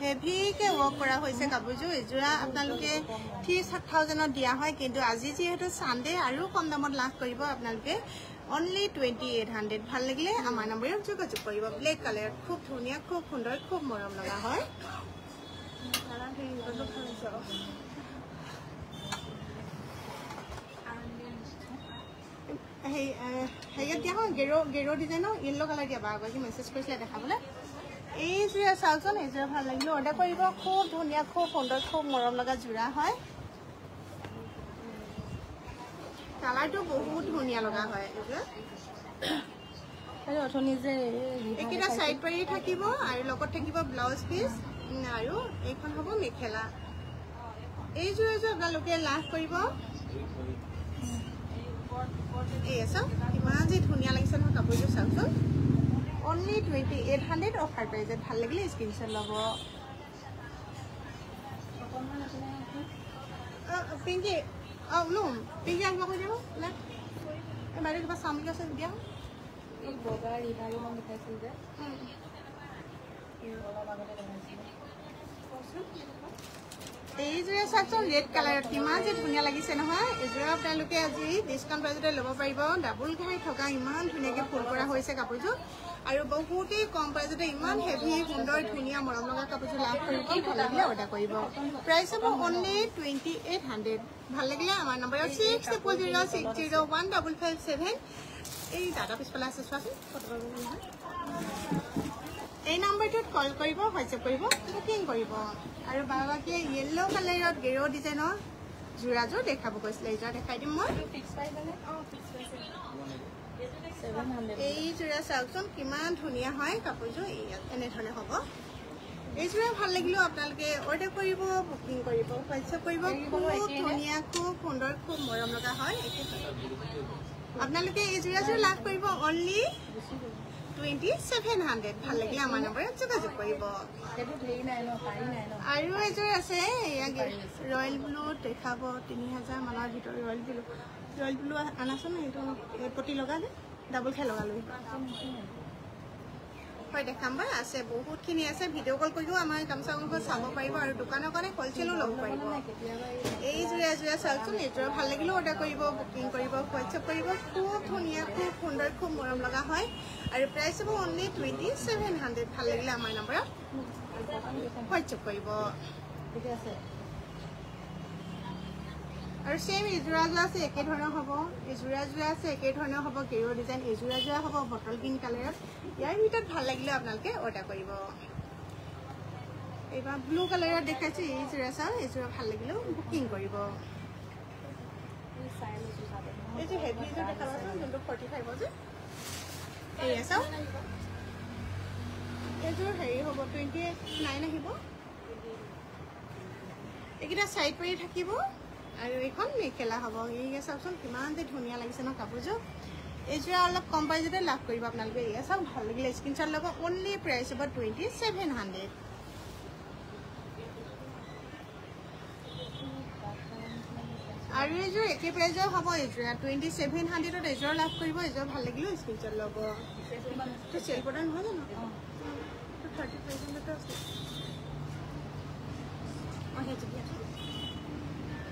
হেভিকে ৱৰ্ক কৰা হৈছে কাপোৰযোৰ এইযোৰা আপোনালোকে 3000ত দিয়া হয় কিন্তু আজি যিহেতু চানডে আৰু কম দামত লাভ কৰিব আপোনালোকে অনলি 2800 ভাল লাগিলে আমাৰ নম্বৰত যোগাযোগ কৰিব ব্লেক কালাৰ খুব ধুনীয়া খুব সুন্দৰ খুব মৰম লগা হয় হেৰিয়াত দিয়া হয় গেৰ ডিজাইনৰ য়েল্ল' কালাৰ দিয়া বা আগতে মেছেজ কৰিছিলে দেখাবলৈ এইযোৰা চাওকচোন এইযোৰা ভাল লাগিলে অৰ্ডাৰ কৰিব খুব ধুনীয়া খুব সুন্দৰ খুব মৰম লগা যোৰা হয় কালাৰটো বহুত ধুনীয়া লগা হয় এইকেইটা চাইড পাৰি থাকিব আৰু লগত থাকিব ব্লাউজ পিচ আৰু এইখন হ'ব মেখেলা এইযোৰ আপোনালোকে লাভ কৰিব এই চাওক কিমান যে ধুনীয়া লাগিছে নহয় কাপোৰযোৰ চাওকচোন অনলি 2800 অফাৰ প্ৰাইজত ভাল লাগিলে স্ক্ৰীনশ্বট ল'ব পিংকি লুম পিংকি আহিব কৈ দিব বাইদেউ কিবা চাম বুলি আছে দিয়া বগা ৰিভাৰ দেখাইছিল যে এই যোৰা চাওকচোন ৰেড কালাৰত কিমান যে ধুনীয়া লাগিছে নহয় এযোৰা আপোনালোকে আজি ডিছকাউণ্ট প্ৰাইজতে ল'ব পাৰিব ডাবল ঘাই থকা ইমান ধুনীয়াকৈ ফুল কৰা হৈছে কাপোৰযোৰ আৰু বহুতেই কম প্ৰাইজতে ইমান হেভি সুন্দৰ ধুনীয়া মৰম লগা কাপোৰযোৰ লাভ কৰিব ভাল লাগিলে অৰ্ডাৰ কৰিব প্ৰাইচ হ'ব অনলি 2800 ভাল লাগিলে আমাৰ নম্বৰ 6006015557 এই দাদা পিছফালে আছে চোৱাচোন এই নম্বৰটোত কল কৰিব হোৱাটছএপ কৰিব বুকিং কৰিব আৰু বাবাকে য়েল্লো কালাৰত গেৰো ডিজাইনৰ যোৰাযোৰ দেখাব কৈছিলে এইযোৰা দেখাই দিম মই এই যোৰা চাওকচোন কিমান ধুনীয়া হয় কাপোৰযোৰ এনেধৰণে হ'ব এই যোৰা ভাল লাগিলেও আপোনালোকে অৰ্ডাৰ কৰিব বুকিং কৰিব হোৱাটছএপ কৰিব খুব ধুনীয়া খুব সুন্দৰ খুব মৰম লগা হয় আপোনালোকে এই যোৰাযোৰ লাভ কৰিব অনলি 2700 ভাল লাগিলে আমাৰ নম্বৰত যোগাযোগ কৰিব আৰু এযোৰ আছে ৰয়েল ব্লু দেখাব 3000 মানৰ ভিতৰত ৰয়েল ব্লু আনাচোন এইটো পটি লগালে ডাবল খাই লগালো হয় দেখাম বা আছে বহুতখিনি আছে ভিডিঅ' কল কৰিও আমাৰ গামোচাখন চাব পাৰিব আৰু দোকানৰ কাৰণে হ'লচেলো ল'ব পাৰিব এই যোৰা চাওকচোন এইযোৰা ভাল লাগিলেও অৰ্ডাৰ কৰিব বুকিং কৰিব হোৱাটছএপ কৰিব খুব ধুনীয়া খুব সুন্দৰ খুব মৰম লগা হয় আৰু প্ৰাইচ হ'ব অনলি 2700 ভাল লাগিলে আমাৰ নম্বৰত হোৱাটছএপ কৰিব ঠিক আছে আৰু সেম এযোৰা আছে একে ধৰণৰ হ'ব এযোৰা আছে একে ধৰণৰ হ'ব গেৰো ডিজাইন এযোৰা হ'ব বটল গ্ৰীণ কালাৰত ইয়াৰ ভিতৰত ভাল লাগিলে আপোনালোকে অৰ্ডাৰ কৰিব এইবাৰ ব্লু কালাৰত দেখাইছো এইযোৰা চাওঁ এইযোৰা ভাল লাগিলেও বুকিং কৰিব এইটো হেভি এযোৰ দেখাবাচোন যোনটো 45 যে এয়া চাওঁ এইযোৰ হেৰি হ'ব 29 আহিব এইকেইটা চাইড পাৰি থাকিব আৰু এখন মেখেলা হ'ব এই চাওকচোন কিমান যে ধুনীয়া লাগিছে ন কাপোৰযোৰ এইযোৰা অলপ কম প্ৰাইজতে লাভ কৰিব আপোনালোকে এয়া চাওক ভাল লাগিলে স্ক্ৰীনশ্বট ল'ব অনলি প্ৰাইচ হ'ব 2700 আৰু এইযোৰ একে প্ৰাইজৰ হ'ব এইযোৰা 2700ত এইযোৰ লাভ কৰিব এইযোৰ ভাল লাগিলেও স্ক্ৰীনশ্বট ল'ব এইটো চেল বৰ্ডাৰ নহয় জানো 30,000 আছে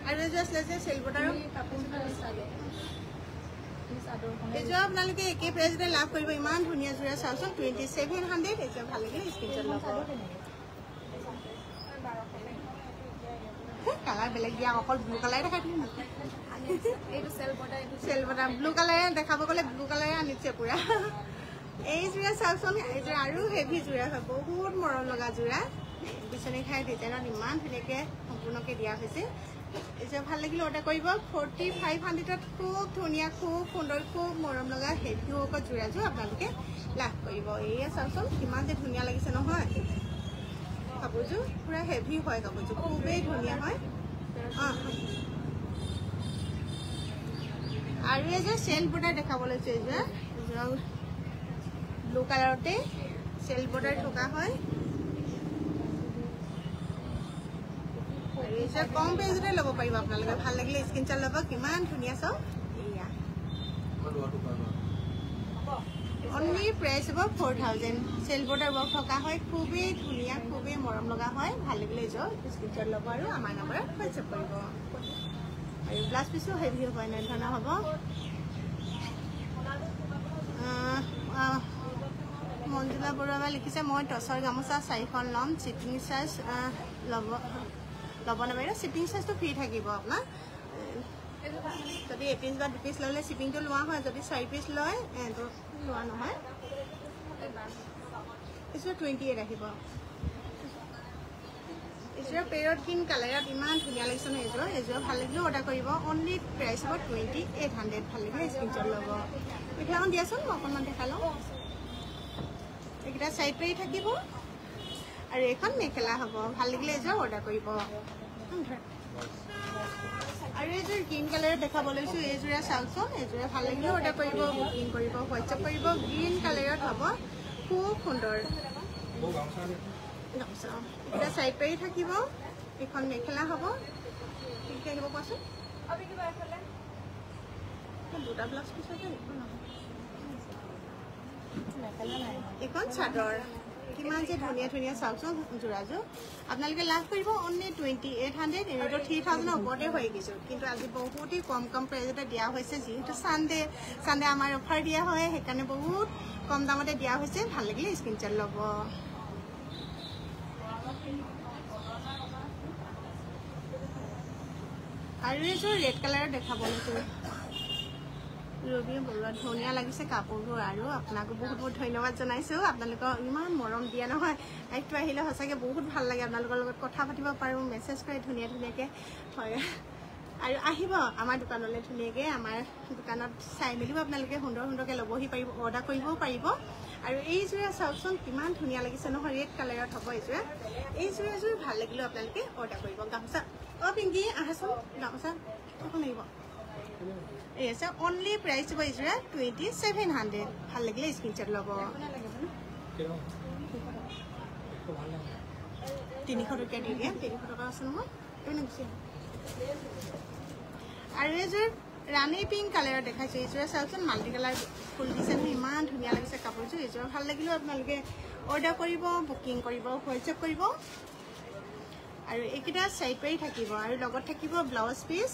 আৰু এইযোৰ আছিলে যে চেল বৰ্ডাৰৰ এইযোৰ আপোনালোকে একে প্ৰাইজতে লাভ কৰিব ইমান ধুনীয়া যোৰা চাওকচোন 2700 এইযোৰ ভাল লাগিলে স্ক্ৰীনশ্বট ল'ব কালাৰ বেলেগ দিয়া অকল ব্লু কালাৰে দেখাই দিম এইটো চেল বৰ্ডাৰ ব্লু কালাৰে দেখাব গ'লে ব্লু কালাৰে আনিছে পুৰা এই যোৰা চাওকচোন এইযোৰ আৰু হেভি যোৰা হয় বহুত মৰম লগা যোৰা বিচনী খাই ডিজাইনত ইমান ধুনীয়াকৈ সম্পূৰ্ণকৈ দিয়া হৈছে এইযোৰ ভাল লাগিলে অৰ্ডাৰ কৰিব 4500ত খুব ধুনীয়া খুব সুন্দৰ খুব মৰম লগা হেভি ৱৰ্কৰ যোৰাযোৰ আপোনালোকে লাভ কৰিব এয়া চাওকচোন কিমান যে ধুনীয়া লাগিছে নহয় কাপোৰযোৰ পুৰা হেভি হয় কাপোৰযোৰ খুবেই ধুনীয়া হয় আৰু এইযোৰ চেল বৰ্ডাৰ দেখাব লৈছোঁ এইযোৰ ব্লু কালাৰতে চেল বৰ্ডাৰ থকা হয় এইযোৰ কম প্ৰাইজতে ল'ব পাৰিব আপোনালোকে ভাল লাগিলে স্ক্ৰীনশ্বট ল'ব কিমান ধুনীয়া চাওক এয়া অনলি প্ৰাইচ হ'ব 4000 চেল বৰ্ডাৰ ৱৰ্ক থকা হয় খুবেই ধুনীয়া খুবেই মৰম লগা হয় ভাল লাগিলে এইযোৰ স্ক্ৰীনশ্বট ল'ব আৰু আমাৰ নম্বৰত হোৱাটছএপ কৰিব আৰু ব্লাউজ পিছো হেভি হ'ব এনেধৰণৰ হ'ব মঞ্জুলা বৰুৱাই লিখিছে মই টচৰ গামোচা 4খন ল'ম শ্বিপিং চাৰ্জ ল'ব নাপাৰিব শ্বিপিং চাৰ্জটো ফ্ৰী থাকিব আপোনাৰ যদি এপিচ বা দুপিচ ল'লে শ্বিপিংটো লোৱা হয় যদি 4 পিচ লয় এইটো লোৱা নহয় এইযোৰ 28 আহিব এইযোৰ পেৰট গ্ৰীণ কালাৰত ইমান ধুনীয়া লাগিছে ন এইযোৰ ভাল লাগিলেও অৰ্ডাৰ কৰিব অনলি প্ৰাইচ হ'ব 2800 ভাল লাগিলে স্ক্ৰীনশ্বট ল'ব মেখেলাখন দিয়াচোন মই অকণমান দেখাই লওঁ এইকেইটা চাইড পাৰি থাকিব আৰু এখন মেখেলা হ'ব ভাল লাগিলে এইযোৰ অৰ্ডাৰ কৰিব আৰু এইযোৰ গ্ৰীণ কালাৰত দেখাব লৈছোঁ এইযোৰা চাওকচোন এইযোৰা ভাল লাগিলে অৰ্ডাৰ কৰিব বুকিং কৰিব হোৱাটছএপ কৰিব গ্ৰীণ কালাৰত হ'ব খুব সুন্দৰ এটা চাইড পাৰি থাকিব এখন মেখেলা হ'ব ঠিক আহিব কোৱাচোন দুটা ব্লাউজ পিছতে এখন চাদৰ কিমান যে ধুনীয়া ধুনীয়া চাওকচোন যোৰাযোৰ আপোনালোকে লাভ কৰিব অনলি 2800 এনেটো 3000 ওপৰতে হৈ গৈছে কিন্তু আজি বহুতেই কম কম প্ৰাইজতে দিয়া হৈছে যিহেতু সানডে আমাৰ অফাৰ দিয়া হয় সেইকাৰণে বহুত কম দামতে দিয়া হৈছে ভাল লাগিলে স্ক্ৰীনশ্বট ল'ব আৰু এইযোৰ ৰেড কালাৰৰ দেখাব নেকি ৰবি বৰুৱা ধুনীয়া লাগিছে কাপোৰবোৰ আৰু আপোনাকো বহুত বহুত ধন্যবাদ জনাইছোঁ আপোনালোকক ইমান মৰম দিয়া নহয় এইটো আহিলে সঁচাকৈ বহুত ভাল লাগে আপোনালোকৰ লগত কথা পাতিব পাৰোঁ মেছেজ কৰি ধুনীয়া ধুনীয়াকৈ হয় আৰু আহিব আমাৰ দোকানলৈ ধুনীয়াকৈ আমাৰ দোকানত চাই মেলিও আপোনালোকে সুন্দৰ সুন্দৰকৈ ল'বহি পাৰিব অৰ্ডাৰ কৰিবও পাৰিব আৰু এইযোৰা চাওকচোন কিমান ধুনীয়া লাগিছে নহয় ৰেড কালাৰত হ'ব এইযোৰাযোৰ ভাল লাগিলেও আপোনালোকে অৰ্ডাৰ কৰিব গামোচা পিংকি আহাচোন গামোচা এখন আহিব এই আছে অনলি প্ৰাইচ হ'ব এইযোৰা 2700 ভাল লাগিলে স্ক্ৰীনশ্বট ল'ব 300 টকা দি দিয়ে 300 টকা আছে নহয় এইপিনে গুচি আৰু এইযোৰ ৰাণী পিংক কালাৰত দেখাইছোঁ এইযোৰা চাওকচোন মাল্টি কালাৰ ফুল দিছে ইমান ধুনীয়া লাগিছে কাপোৰযোৰ এইযোৰা ভাল লাগিলেও আপোনালোকে অৰ্ডাৰ কৰিব বুকিং কৰিব হোৱাটছএপ কৰিব আৰু এইকেইটা চাইড পাৰি থাকিব আৰু লগত থাকিব ব্লাউজ পিচ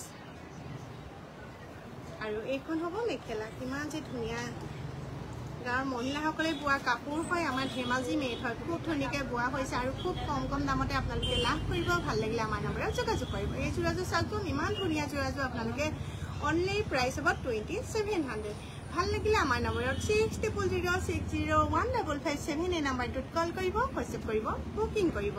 আৰু এইখন হ'ব মেখেলা কিমান যে ধুনীয়া গাঁৱৰ মহিলাসকলে বোৱা কাপোৰ হয় আমাৰ ধেমাজি মেড হয় খুব ধুনীয়াকৈ বোৱা হৈছে আৰু খুব কম কম দামতে আপোনালোকে লাভ কৰিব ভাল লাগিলে আমাৰ নম্বৰত যোগাযোগ কৰিব এই যোৰাযোৰ চাওকচোন ইমান ধুনীয়া যোৰাযোৰ আপোনালোকে অনলি প্ৰাইচ হ'ব 2700 ভাল লাগিলে আমাৰ নম্বৰত 6006015557 এই নম্বৰটোত কল কৰিব হোৱাটছএপ কৰিব বুকিং কৰিব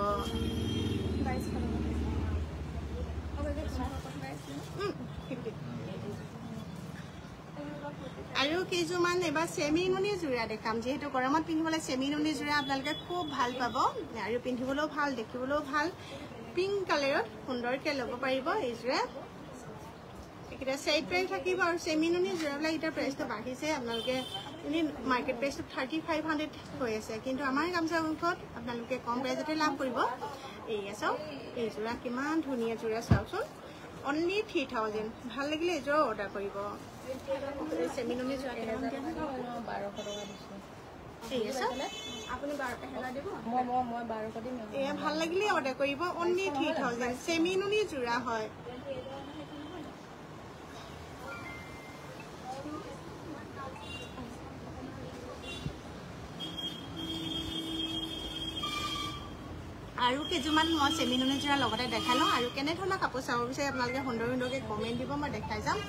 আৰু কেইযোৰমান এবাৰ চেমি নুনি যোৰা দেখাম যিহেতু গৰমত পিন্ধিবলৈ চেমি নুনি যোৰা আপোনালোকে খুব ভাল পাব আৰু পিন্ধিবলৈও ভাল দেখিবলৈও ভাল পিংক কালাৰত সুন্দৰকৈ ল'ব পাৰিব এইযোৰা এইকেইটা চাইড প্ৰাইচ থাকিব আৰু চেমি নুনি যোৰাবিলাক এতিয়া প্ৰাইচটো বাঢ়িছে আপোনালোকে এনেই মাৰ্কেট প্ৰাইচটো 3500 হৈ আছে কিন্তু আমাৰ গামোচা মুখত আপোনালোকে কম প্ৰাইচতে লাভ কৰিব এই চাওক এই যোৰা কিমান ধুনীয়া যোৰা চাওকচোন অনলি 3000 ভাল লাগিলে এইযোৰা অৰ্ডাৰ কৰিব চেমি নুনি যোৰা 1200 টকা দিছোঁ আপুনি 1200 দিব মই 1200 দিম এয়া ভাল লাগিলে অৰ্ডাৰ কৰিব অনলি 3000 চেমি নুনি যোৰা হয় আৰু কেইযোৰমান মই চেমি নুনি যোৰা লগতে দেখাই লওঁ আৰু কেনেধৰণৰ কাপোৰ চাব বিচাৰে আপোনালোকে সুন্দৰ সুন্দৰকৈ কমেণ্ট দিব মই দেখাই যাম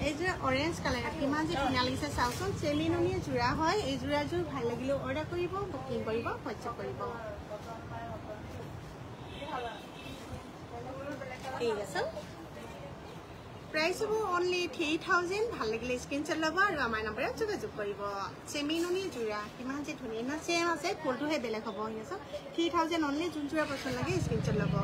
এইযোৰা অৰেঞ্জ কালাৰ কিমান যে ধুনীয়া লাগিছে চাওকচোন চেমি নুনি যোৰা হয় এই যোৰাযোৰ ভাল লাগিলেও অৰ্ডাৰ কৰিব বুকিং কৰিব হোৱাটছএপ কৰিব এই আছে প্ৰাইচ হ'ব অনলি 3000 ভাল লাগিলে স্ক্ৰীনশ্বট ল'ব আৰু আমাৰ নম্বৰত যোগাযোগ কৰিব চেমি নুনি যোৰা কিমান যে ধুনীয়া না চেম আছে ফুলটোহে বেলেগ হ'ব ঠিক আছে 3000 অনলি যোন যোৰা পচন্দ লাগে স্ক্ৰীনশ্বট ল'ব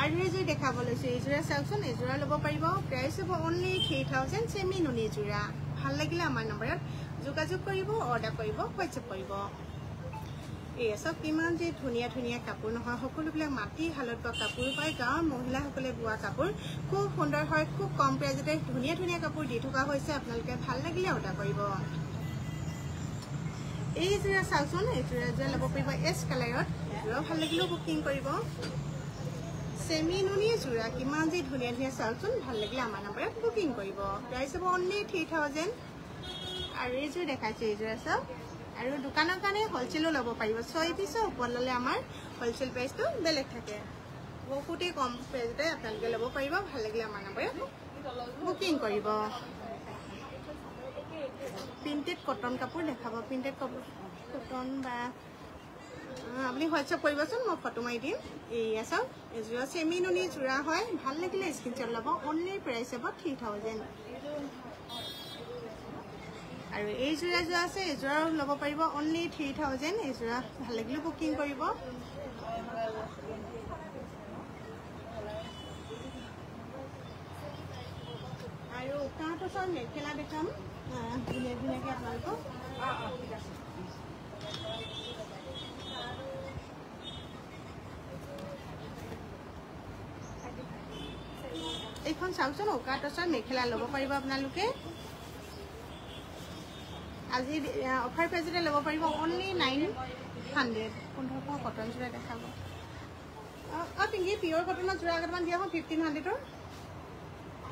আৰু এইযোৰ দেখাব লৈছোঁ এইযোৰা চাওকচোন এইযোৰা ল'ব পাৰিব প্ৰাইচ হ'ব অনলি 3000 চেমি নুনি যোৰা ভাল লাগিলে আমাৰ নম্বৰত যোগাযোগ কৰিব অৰ্ডাৰ কৰিব হোৱাটছএপ কৰিব এই চব কিমান যে ধুনীয়া ধুনীয়া কাপোৰ নহয় সকলোবিলাক মাটি হালত বোৱা কাপোৰ পায় গাঁৱৰ মহিলাসকলে বোৱা কাপোৰ খুব সুন্দৰ হয় খুব কম প্ৰাইজতে ধুনীয়া ধুনীয়া কাপোৰ দি থকা হৈছে আপোনালোকে ভাল লাগিলে অৰ্ডাৰ কৰিব এই যোৰা চাওকচোন এই যোৰা ল'ব পাৰিব এছ কালাৰত যোৰা ভাল লাগিলেও বুকিং কৰিব চেমি নুনি যোৰা কিমান যে ধুনীয়া ধুনীয়া চাওকচোন ভাল লাগিলে আমাৰ নম্বৰত বুকিং কৰিব প্ৰাইচ হ'ব অনলি 3000 আৰু এইযোৰ দেখাইছোঁ এইযোৰা চাওক আৰু দোকানৰ কাৰণে হ'লচেলো ল'ব পাৰিব 6 পিছৰ ওপৰত ল'লে আমাৰ হ'লচেল প্ৰাইচটো বেলেগ থাকে বহুতেই কম প্ৰাইচতে আপোনালোকে ল'ব পাৰিব ভাল লাগিলে আমাৰ নম্বৰত বুকিং কৰিব প্ৰিণ্টেড কটন কাপোৰ দেখাব প্ৰিণ্টেড কটন বা আপুনি হোৱাটছএপ কৰিবচোন মই ফটো মাৰি দিম এয়া চাওক এযোৰা চেমি নুনি যোৰা হয় ভাল লাগিলে স্ক্ৰীনশ্বট ল'ব অনলি প্ৰাইচ হ'ব 3000 আৰু এই যোৰা যোৱা আছে এই যোৰাও ল'ব পাৰিব অনলি 3000 এই যোৰা ভাল লাগিলে বুকিং কৰিব আৰু কাঁহৰ মেখেলা দেখাম ধুনীয়া ধুনীয়াকৈ আপোনালোকক এইখন চাওকচোন উকা টচৰ মেখেলা ল'ব পাৰিব আপোনালোকে আজি অফাৰ প্ৰাইজতে ল'ব পাৰিব অনলি 900 1500 কটন যোৰা দেখাব পিংকি পিয়ৰ কটনৰ যোৰা কেইটামান দিয়া হয় 1500ৰ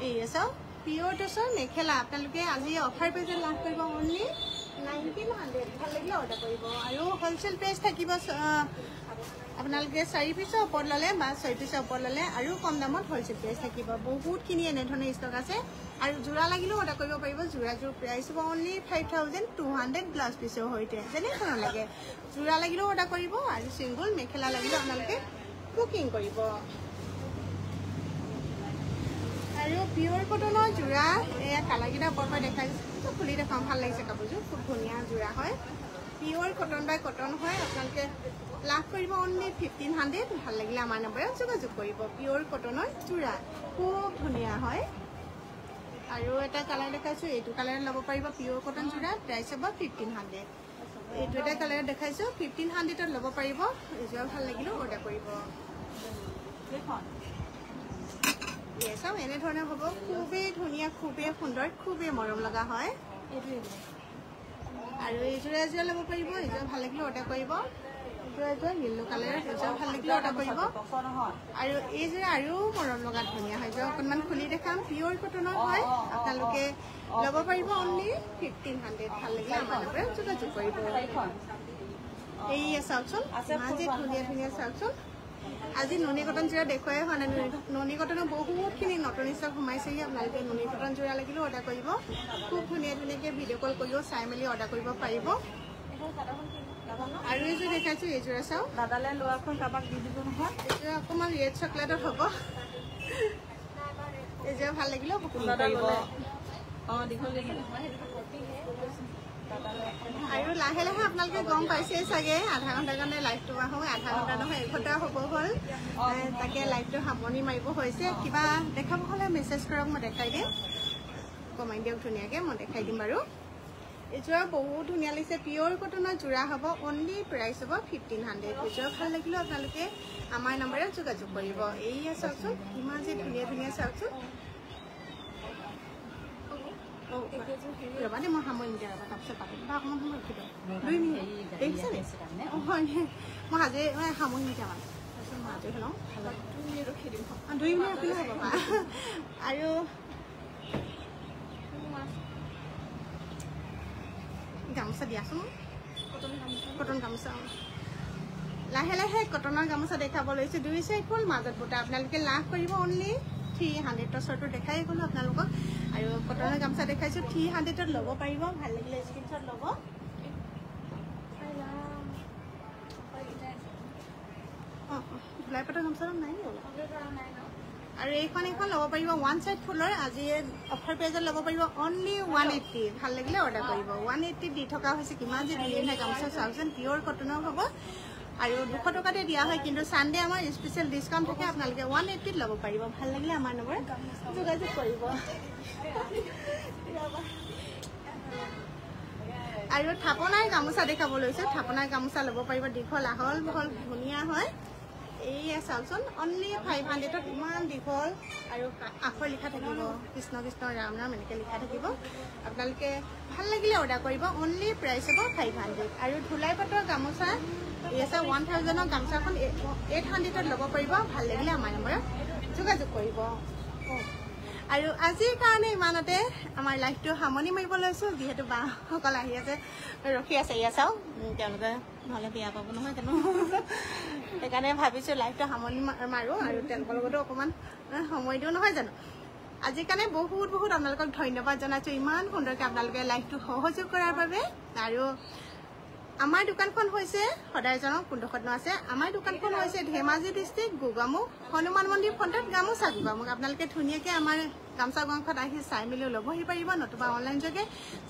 এই চাওক পিয়ৰ টছৰ মেখেলা আপোনালোকে আজি অফাৰ প্ৰাইজত লাভ কৰিব অনলি 1900 ভাল লাগিলে অৰ্ডাৰ কৰিব আৰু হোলচেল প্ৰাইচ থাকিব আপোনালোকে 4 পিছৰ ওপৰত ল'লে বা 6 পিছৰ ওপৰত ল'লে আৰু কম দামত হোলচেল প্ৰাইচ থাকিব বহুতখিনি এনেধৰণে ষ্টক আছে আৰু যোৰা লাগিলেও অৰ্ডাৰ কৰিব পাৰিব যোৰাযোৰ প্ৰাইচ হ'ব অনলি 5200 ব্লাউজ পিছৰ সৈতে যেনেধৰণৰ লাগে যোৰা লাগিলেও অৰ্ডাৰ কৰিব আৰু চিংগল মেখেলা লাগিলেও আপোনালোকে বুকিং কৰিব আৰু পিয়ৰ কটনৰ যোৰা এয়া কালাৰকেইটা ওপৰৰ পৰা দেখাইছোঁ খুলি দেখাওঁ ভাল লাগিছে কাপোৰযোৰ খুব ধুনীয়া যোৰা হয় পিয়ৰ কটন বাই কটন হয় আপোনালোকে লাভ কৰিব অনলি 1500 ভাল লাগিলে আমাৰ নম্বৰত যোগাযোগ কৰিব পিয়ৰ কটনৰ যোৰা খুব ধুনীয়া হয় আৰু এটা কালাৰ দেখাইছোঁ এইটো কালাৰত ল'ব পাৰিব পিয়ৰ কটন যোৰা প্ৰাইচ হ'ব 1500 এইটো এটা কালাৰত দেখাইছোঁ 1500ত ল'ব পাৰিব যোৰা ভাল লাগিলেও অৰ্ডাৰ কৰিব চাওক এনেধৰণে হ'ব খুবেই ধুনীয়া খুবেই সুন্দৰ খুবেই মৰম লগা হয় আৰু এইযোৰা এযোৰা ল'ব পাৰিব এইযোৰা ভাল লাগিলে অৰ্ডাৰ কৰিব এইযোৰা য়েল্লো কালাৰ এইযোৰা ভাল লাগিলে অৰ্ডাৰ কৰিব আৰু এইযোৰা আৰু মৰম লগা ধুনীয়া হয় যোৱা অকণমান খুলি দেখাম পিয়ৰ কটনৰ হয় আপোনালোকে ল'ব পাৰিব অনলি 1500 ভাল লাগিলে আমাৰ লগত যোগাযোগ কৰিব এইয়া চাওকচোন আজি ধুনীয়া ধুনীয়া চাওকচোন আজি নুনি কটন যোৰা দেখুৱাই হোৱা নাই নুনি কটনৰ বহুতখিনি নতুন ষ্টক সোমাইছেহি আপোনালোকে নুনি কটন যোৰা লাগিলেও অৰ্ডাৰ কৰিব খুব ধুনীয়া ধুনীয়াকৈ ভিডিঅ' কল কৰিও চাই মেলি অৰ্ডাৰ কৰিব পাৰিব আৰু এইযোৰ দেখাইছোঁ এইযোৰা চাওক দাদালে লোৱাখন কাৰোবাক দি দিব নহয় এইযোৰা অকণমান ৰেড চকলেটত হ'ব এইযোৰা ভাল লাগিলেও বুকিং কৰিব আৰু লাহে লাহে আপোনালোকে গম পাইছেই চাগে আধা ঘণ্টাৰ কাৰণে লাইভটো আহোঁ আধা ঘণ্টা নহয় 1 ঘণ্টা হ'ব হ'ল তাকে লাইভটো সামৰণি মাৰিব হৈছে কিবা দেখাব হ'লে মেছেজ কৰক মই দেখাই দিম কমেণ্ট দিয়ক ধুনীয়াকৈ মই দেখাই দিম বাৰু এইযোৰা বহুত ধুনীয়া লাগিছে পিয়ৰ কটনৰ যোৰা হ'ব অনলি প্ৰাইচ হ'ব 1500 এইযোৰা ভাল লাগিলেও আপোনালোকে আমাৰ নম্বৰত যোগাযোগ কৰিব এইয়া চাওকচোন ইমান যে ধুনীয়া ধুনীয়া চাওকচোন ৰবা দেই মই সামৰি নিদিয়া ৰবা তাৰপিছত পাতিম বা অকণমান সময় ৰখি দিওঁ 2 মিনিট দেখিছেনে হয় মই আজি সামৰি নিদিয়া মানে তাৰপিছত মই আজৰি লওঁ 2 মিনিট ৰখি দিম 2 মিনিট ৰখিলে হ'ব বা আৰু গামোচা দিয়াচোন কটন গামোচা লাহে লাহে কটনৰ গামোচা দেখাব লৈছোঁ 2 চাইড ফুল মাজত বুটা আপোনালোকে লাভ কৰিব অনলি 300 টছৰটো দেখাই গ'লোঁ আপোনালোকক আৰু কটনৰ গামোচা দেখাইছোঁ 300ত ল'ব পাৰিব ভাল লাগিলে স্ক্ৰীনশ্বট ল'ব ধুলাই পাতৰ গামোচা নাই আৰু এইখন ল'ব পাৰিব 1 চাইড ফুলৰ আজি অফাৰ প্ৰাইজত ল'ব পাৰিব অনলি 180 ভাল লাগিলে অৰ্ডাৰ কৰিব 180 দি থকা হৈছে কিমান যে ধুনীয়া গামোচা চাওকচোন পিয়ৰ কটনৰ হ'ব আৰু 200 টকাতে দিয়া হয় কিন্তু সানডে আমাৰ স্পেশাল ডিসকাউন্ট থাকে আপোনালোকে 180 ল'ব পাৰিব ভাল লাগিলে আমাৰ নম্বৰ যোগাযোগ কৰিব আৰু থাপনাৰ গামোচা দেখাব লৈছোঁ থাপনাৰ গামোচা ল'ব পাৰিব দীঘল আহল বহল ধুনীয়া হয় এইয়া চাওকচোন অনলি 500ত ইমান দীঘল আৰু আখৰ লিখা থাকিব কৃষ্ণ কৃষ্ণ ৰাম ৰাম এনেকৈ লিখা থাকিব আপোনালোকে ভাল লাগিলে অৰ্ডাৰ কৰিব অনলি প্ৰাইচ হ'ব 500 আৰু ধুলাই পাতৰ গামোচা এইয়া 1000ৰ গামোচাখন 800ত ল'ব পাৰিব ভাল লাগিলে আমাৰ নম্বৰত যোগাযোগ কৰিব আৰু আজিৰ কাৰণে ইমানতে আমাৰ লাইভটো সামৰণি মাৰিব লৈছোঁ যিহেতু বাসকল আহি আছে ৰখি আছে এয়া চাওক তেওঁলোকে নহ'লে বেয়া পাব নহয় জানো সেইকাৰণে ভাবিছোঁ লাইভটো সামৰণি মাৰোঁ আৰু তেওঁলোকৰ লগতো অকণমান সময় দিওঁ নহয় জানো আজিৰ কাৰণে বহুত বহুত আপোনালোকক ধন্যবাদ জনাইছোঁ ইমান সুন্দৰকৈ আপোনালোকে লাইভটো সহযোগ কৰাৰ বাবে আৰু আমাৰ দোকানখন হৈছে সদায় জনক কোনডোখৰত আছে আমাৰ দোকানখন হৈছে ধেমাজি ডিষ্ট্ৰিক্ট গোগামুখ হনুমান মন্দিৰ ফ্ৰণ্টত গামোচা গোগামুখ আপোনালোকে ধুনীয়াকৈ আমাৰ গামোচা গংখত আহি চাই মেলি ল'বহি পাৰিব নতুবা অনলাইন যোগে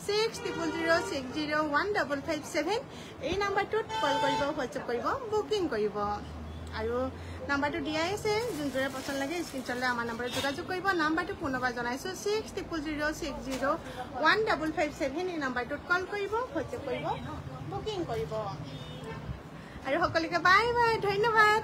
6000601557 এই নাম্বাৰটোত কল কৰিব হোৱাটছএপ কৰিব বুকিং কৰিব আৰু নাম্বাৰটো দিয়াই আছে যোনযোৰে পচন্দ লাগে স্ক্ৰীনশ্বট লৈ আমাৰ নাম্বাৰত যোগাযোগ কৰিব নাম্বাৰটো পুনৰবাৰ জনাইছোঁ 6000601557 এই নাম্বাৰটোত কল কৰিব হোৱাটছএপ কৰিব বুকিং কৰিব আৰু সকলোকে বাই বাই ধন্যবাদ